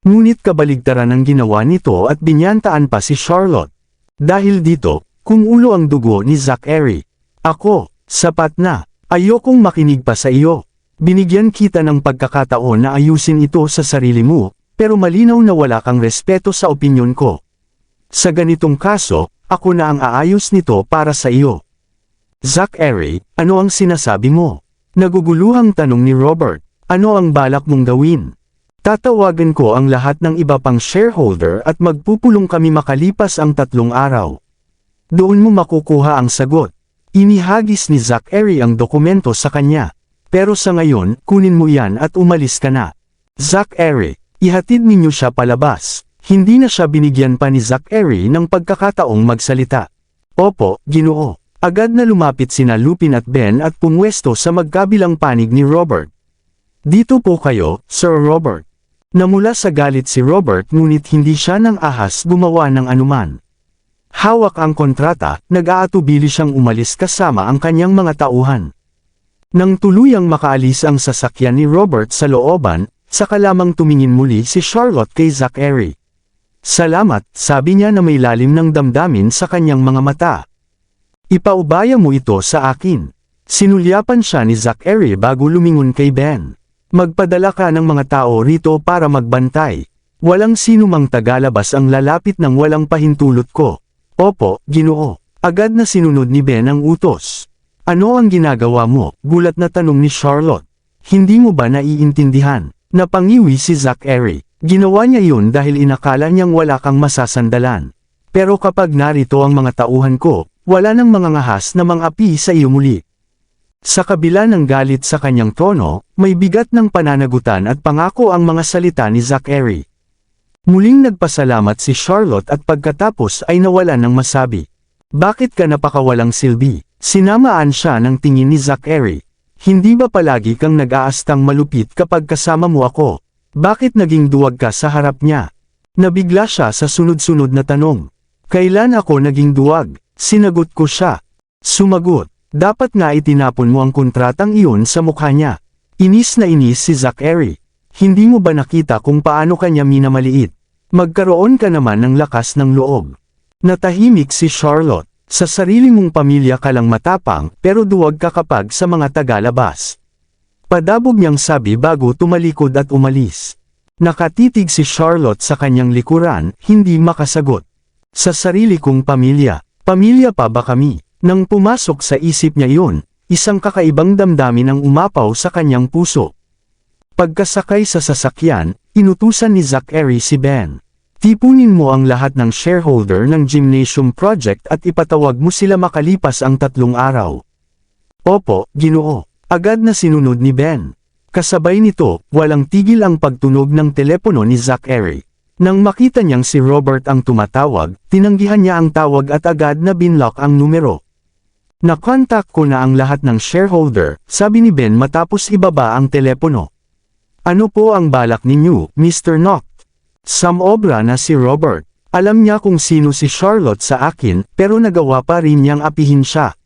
Ngunit kabaligtaran ang ginawa nito at binyantaan pa si Charlotte. Dahil dito, kumulo ang dugo ni Zachary. Ako, sapat na. Ayokong makinig pa sa iyo. Binigyan kita ng pagkakataon na ayusin ito sa sarili mo, pero malinaw na wala kang respeto sa opinyon ko. Sa ganitong kaso, ako na ang aayos nito para sa iyo. Zachary, ano ang sinasabi mo? Naguguluhang tanong ni Robert. Ano ang balak mong gawin? Tatawagan ko ang lahat ng iba pang shareholder at magpupulong kami makalipas ang 3 araw. Doon mo makukuha ang sagot. Inihagis ni Zachary ang dokumento sa kanya. Pero sa ngayon, kunin mo yan at umalis ka na. Zachary, ihatid ninyo siya palabas. Hindi na siya binigyan pa ni Zachary ng pagkakataong magsalita. Opo, Ginoo. Agad na lumapit sina Lupin at Ben at pumwesto sa magkabilang panig ni Robert. Dito po kayo, Sir Robert. Namula sa galit si Robert ngunit hindi siya nang ahas gumawa ng anuman. Hawak ang kontrata, nag-aatubili siyang umalis kasama ang kanyang mga tauhan. Nang tuluyang makaalis ang sasakyan ni Robert sa looban, saka lamang tumingin muli si Charlotte kay Zachary. Salamat, sabi niya na may lalim ng damdamin sa kanyang mga mata. Ipaubaya mo ito sa akin. Sinulyapan siya ni Zachary bago lumingon kay Ben. Magpadala ka ng mga tao rito para magbantay. Walang sino mang tagalabas ang lalapit ng walang pahintulot ko. Opo, Ginoo. Agad na sinunod ni Ben ang utos. Ano ang ginagawa mo? Gulat na tanong ni Charlotte. Hindi mo ba naiintindihan? Napangiwi si Zachary. Ginawa niya yun dahil inakala niyang wala kang masasandalan. Pero kapag narito ang mga tauhan ko, wala nang mangangahas na mang-api sa iyo muli. Sa kabila ng galit sa kanyang tono, may bigat ng pananagutan at pangako ang mga salita ni Zachary. Muling nagpasalamat si Charlotte at pagkatapos ay nawalan ng masabi. Bakit ka napakawalang silbi? Sinamaan siya ng tingin ni Zachary. Hindi ba palagi kang nag-aastang malupit kapag kasama mo ako? Bakit naging duwag ka sa harap niya? Nabigla siya sa sunod-sunod na tanong. Kailan ako naging duwag? Sinagot ko siya. Sumagot. Dapat nga itinapon mo ang kontratang iyon sa mukha niya. Inis na inis si Zachary. Hindi mo ba nakita kung paano kanya minamaliit? Magkaroon ka naman ng lakas ng loob. Natahimik si Charlotte. Sa sarili mong pamilya ka lang matapang, pero duwag ka kapag sa mga tagalabas. Padabog niyang sabi bago tumalikod at umalis. Nakatitig si Charlotte sa kanyang likuran, hindi makasagot. Sa sarili kong pamilya pa ba kami? Nang pumasok sa isip niya yun, isang kakaibang damdamin ang umapaw sa kanyang puso. Pagkasakay sa sasakyan, inutusan ni Zachary si Ben. Tipunin mo ang lahat ng shareholder ng gymnasium project at ipatawag mo sila makalipas ang 3 araw. Opo, Ginoo. Agad na sinunod ni Ben. Kasabay nito, walang tigil ang pagtunog ng telepono ni Zachary. Nang makita niyang si Robert ang tumatawag, tinanggihan niya ang tawag at agad na binlock ang numero. Nakontak ko na ang lahat ng shareholder, sabi ni Ben matapos ibaba ang telepono. Ano po ang balak ninyo, Mr. Noct? Samobra na si Robert. Alam niya kung sino si Charlotte sa akin, pero nagawa pa rin niyang apihin siya.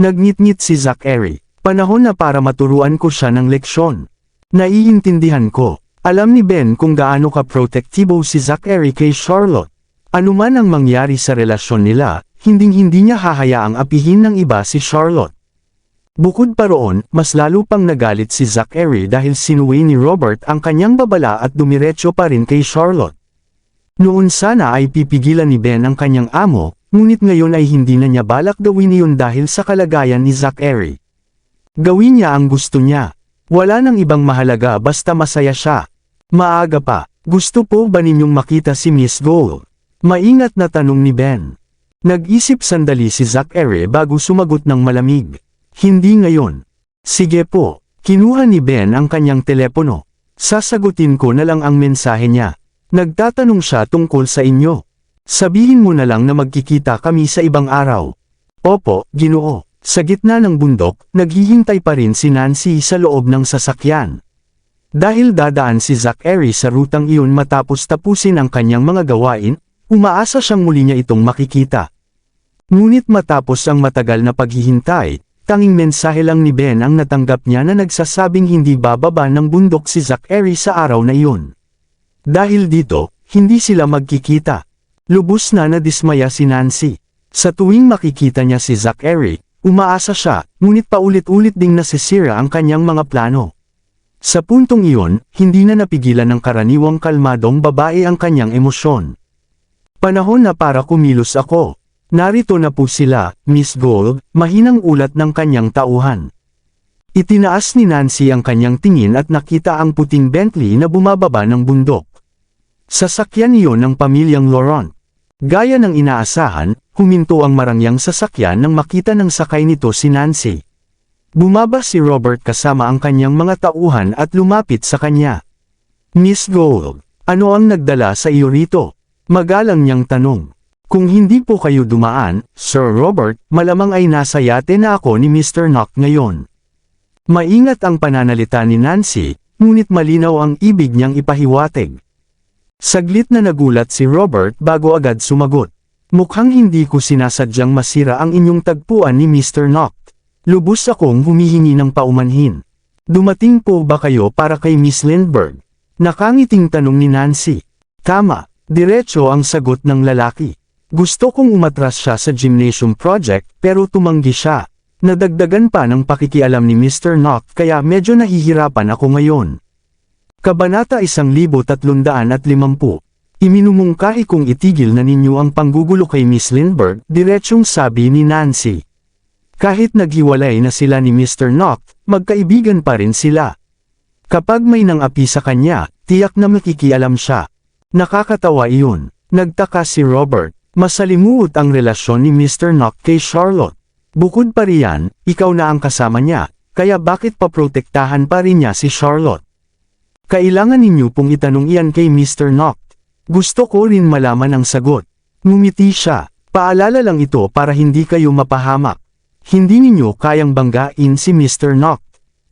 Nagngit-ngit si Zachary. Panahon na para maturuan ko siya ng leksyon. Naiintindihan ko. Alam ni Ben kung gaano ka-protektibo si Zachary kay Charlotte. Anuman ang mangyari sa relasyon nila, hinding-hindi niya hahayaang apihin ng iba si Charlotte. Bukod pa roon, mas lalo pang nagalit si Zachary dahil sinuwi ni Robert ang kanyang babala at dumiretso pa rin kay Charlotte. Noon sana ay pipigilan ni Ben ang kanyang amo, ngunit ngayon ay hindi na niya balak gawin iyon dahil sa kalagayan ni Zachary. Gawin niya ang gusto niya. Wala nang ibang mahalaga basta masaya siya. Maaga pa, gusto po ba ninyong makita si Miss Gold? Maingat na tanong ni Ben. Nag-isip sandali si Zachary bago sumagot ng malamig. Hindi ngayon. Sige po, kinuha ni Ben ang kanyang telepono. Sasagutin ko na lang ang mensahe niya. Nagtatanong siya tungkol sa inyo. Sabihin mo na lang na magkikita kami sa ibang araw. Opo, Ginoo. Sa gitna ng bundok, naghihintay pa rin si Nancy sa loob ng sasakyan. Dahil dadaan si Zachary sa rutang iyon matapos tapusin ang kanyang mga gawain, umaasa siyang muli niya itong makikita. Ngunit matapos ang matagal na paghihintay, tanging mensahe lang ni Ben ang natanggap niya na nagsasabing hindi bababa ng bundok si Zachary sa araw na iyon. Dahil dito, hindi sila magkikita. Lubos na nadismaya si Nancy. Sa tuwing makikita niya si Zachary, umaasa siya, ngunit paulit-ulit ding nasisira ang kanyang mga plano. Sa puntong iyon, hindi na napigilan ng karaniwang kalmadong babae ang kanyang emosyon. Panahon na para kumilos ako. Narito na po sila, Miss Gold, mahinang ulat ng kanyang tauhan. Itinaas ni Nancy ang kanyang tingin at nakita ang puting Bentley na bumababa ng bundok. Sasakyan iyon ng pamilyang Laurent. Gaya ng inaasahan, huminto ang marangyang sasakyan nang makita ng sakay nito si Nancy. Bumaba si Robert kasama ang kanyang mga tauhan at lumapit sa kanya. Miss Gold, ano ang nagdala sa iyo rito? Magalang niyang tanong. Kung hindi po kayo dumaan, Sir Robert, malamang ay nasa yate na ako ni Mr. Knock ngayon. Maingat ang pananalita ni Nancy, ngunit malinaw ang ibig niyang ipahiwatig. Saglit na nagulat si Robert bago agad sumagot. Mukhang hindi ko sinasadyang masira ang inyong tagpuan ni Mr. Knock. Lubos akong humihingi ng paumanhin. Dumating po ba kayo para kay Miss Lindbergh? Nakangiting tanong ni Nancy. Tama, diretso ang sagot ng lalaki. Gusto kong umatras siya sa gymnasium project pero tumanggi siya. Nadagdagan pa ng pakikialam ni Mr. Knock kaya medyo nahihirapan ako ngayon. Kabanata 1350. Iminumungkahi kong itigil na ninyo ang panggugulo kay Miss Lindbergh, diretsyong sabi ni Nancy. Kahit naghiwalay na sila ni Mr. Knock, magkaibigan pa rin sila. Kapag may nang-api sa kanya, tiyak na makikialam siya. Nakakatawa iyon. Nagtaka si Robert, masalimuot ang relasyon ni Mr. Knock kay Charlotte. Bukod pa riyan, ikaw na ang kasama niya, kaya bakit paprotektahan pa rin niya si Charlotte? Kailangan ninyo pong itanong iyan kay Mr. Knock. Gusto ko rin malaman ang sagot. Ngumiti siya. Paalala lang ito para hindi kayo mapahamak. Hindi ninyo kayang banggain si Mr. Knock.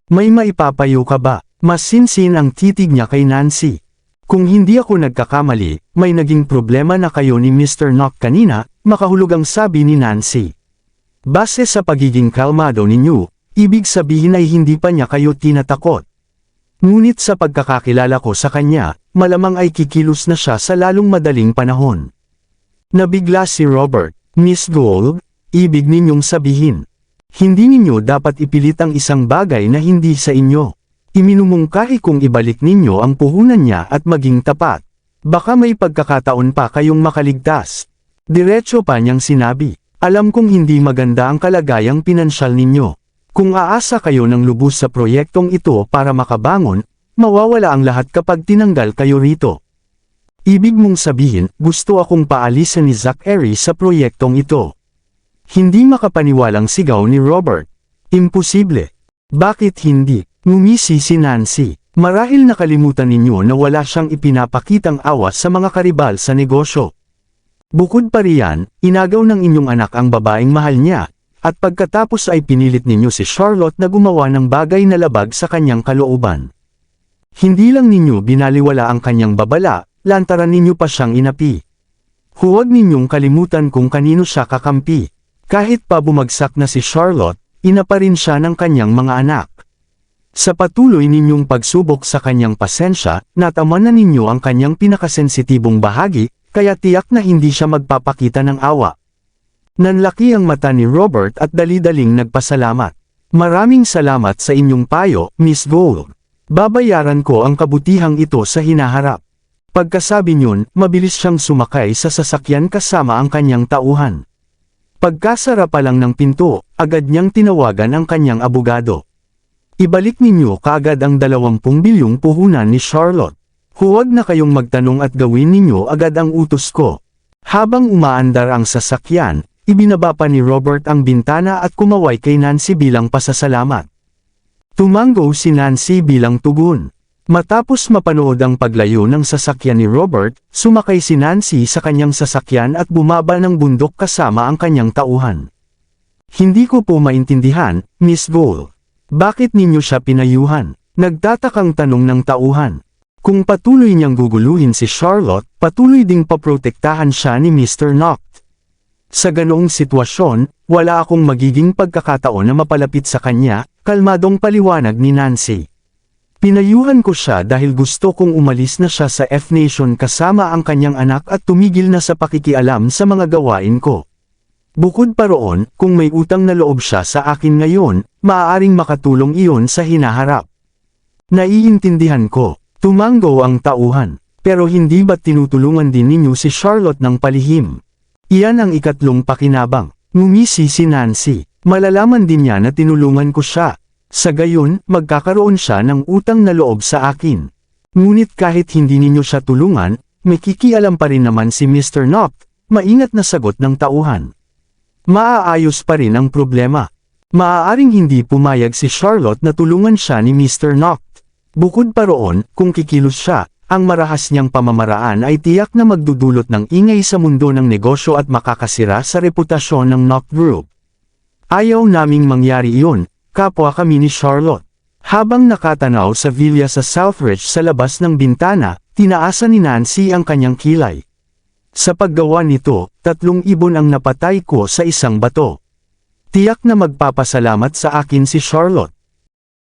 May maipapayo ka ba? Masinsin ang titig niya kay Nancy. Kung hindi ako nagkakamali, may naging problema na kayo ni Mr. Knock kanina, makahulugang sabi ni Nancy. Base sa pagiging kalmado ninyo, ibig sabihin ay hindi pa niya kayo tinatakot. Ngunit sa pagkakakilala ko sa kanya, malamang ay kikilos na siya sa lalong madaling panahon. Nabigla si Robert. Miss Gold, ibig ninyong sabihin. Hindi ninyo dapat ipilit ang isang bagay na hindi sa inyo. Iminumungkahi kong ibalik ninyo ang puhunan niya at maging tapat. Baka may pagkakataon pa kayong makaligtas. Diretso pa niyang sinabi. Alam kong hindi maganda ang kalagayang pinansyal ninyo. Kung aasa kayo ng lubos sa proyektong ito para makabangon, mawawala ang lahat kapag tinanggal kayo rito. Ibig mong sabihin, gusto akong paalisin ni Zachary sa proyektong ito. Hindi makapaniwalang sigaw ni Robert. Imposible. Bakit hindi? Ngumisi si Nancy. Marahil nakalimutan ninyo na wala siyang ipinapakitang awas sa mga karibal sa negosyo. Bukod pa riyan, inagaw ng inyong anak ang babaeng mahal niya, at pagkatapos ay pinilit ninyo si Charlotte na gumawa ng bagay na labag sa kanyang kalooban. Hindi lang ninyo binaliwala ang kanyang babala, lantaran ninyo pa siyang inapi. Huwag ninyong kalimutan kung kanino siya kakampi. Kahit pa bumagsak na si Charlotte, ina pa rin siya ng kanyang mga anak. Sa patuloy ninyong pagsubok sa kanyang pasensya, nataman na ninyo ang kanyang pinakasensitibong bahagi, kaya tiyak na hindi siya magpapakita ng awa. Nanlaki ang mata ni Robert at dali-daling nagpasalamat. Maraming salamat sa inyong payo, Miss Gold. Babayaran ko ang kabutihang ito sa hinaharap. Pagkasabi niyon, mabilis siyang sumakay sa sasakyan kasama ang kanyang tauhan. Pagkasara pa lang ng pinto, agad niyang tinawagan ang kanyang abogado. Ibalik ninyo kaagad ang 20 bilyong puhunan ni Charlotte. Huwag na kayong magtanong at gawin ninyo agad ang utos ko. Habang umaandar ang sasakyan, ibinaba pa ni Robert ang bintana at kumaway kay Nancy bilang pasasalamat. Tumango si Nancy bilang tugon. Matapos mapanood ang paglayo ng sasakyan ni Robert, sumakay si Nancy sa kanyang sasakyan at bumaba ng bundok kasama ang kanyang tauhan. Hindi ko po maintindihan, Miss Gold. Bakit ninyo siya pinayuhan? Nagtatakang tanong ng tauhan. Kung patuloy niyang guguluhin si Charlotte, patuloy ding paprotektahan siya ni Mr. Noct. Sa ganoong sitwasyon, wala akong magiging pagkakataon na mapalapit sa kanya, kalmadong paliwanag ni Nancy. Pinayuhan ko siya dahil gusto kong umalis na siya sa F-Nation kasama ang kanyang anak at tumigil na sa pakikialam sa mga gawain ko. Bukod pa roon, kung may utang na loob siya sa akin ngayon, maaaring makatulong iyon sa hinaharap. Naiintindihan ko. Tumango ang tauhan. Pero hindi ba't tinutulungan din ninyo si Charlotte ng palihim? Iyan ang ikatlong pakinabang. Ngumisi si Nancy. Malalaman din niya na tinulungan ko siya. Sa gayon, magkakaroon siya ng utang na loob sa akin. Ngunit kahit hindi ninyo siya tulungan, may kikialam pa rin naman si Mr. Noct, maingat na sagot ng tauhan. Maaayos pa rin ang problema. Maaaring hindi pumayag si Charlotte na tulungan siya ni Mr. Noct. Bukod pa roon, kung kikilos siya, ang marahas niyang pamamaraan ay tiyak na magdudulot ng ingay sa mundo ng negosyo at makakasira sa reputasyon ng Noct Group. Ayaw naming mangyari iyon, kapwa kami ni Charlotte. Habang nakatanaw sa villa sa Southridge sa labas ng bintana, tinaasan ni Nancy ang kanyang kilay. Sa paggawa nito, 3 ibon ang napatay ko sa isang bato. Tiyak na magpapasalamat sa akin si Charlotte.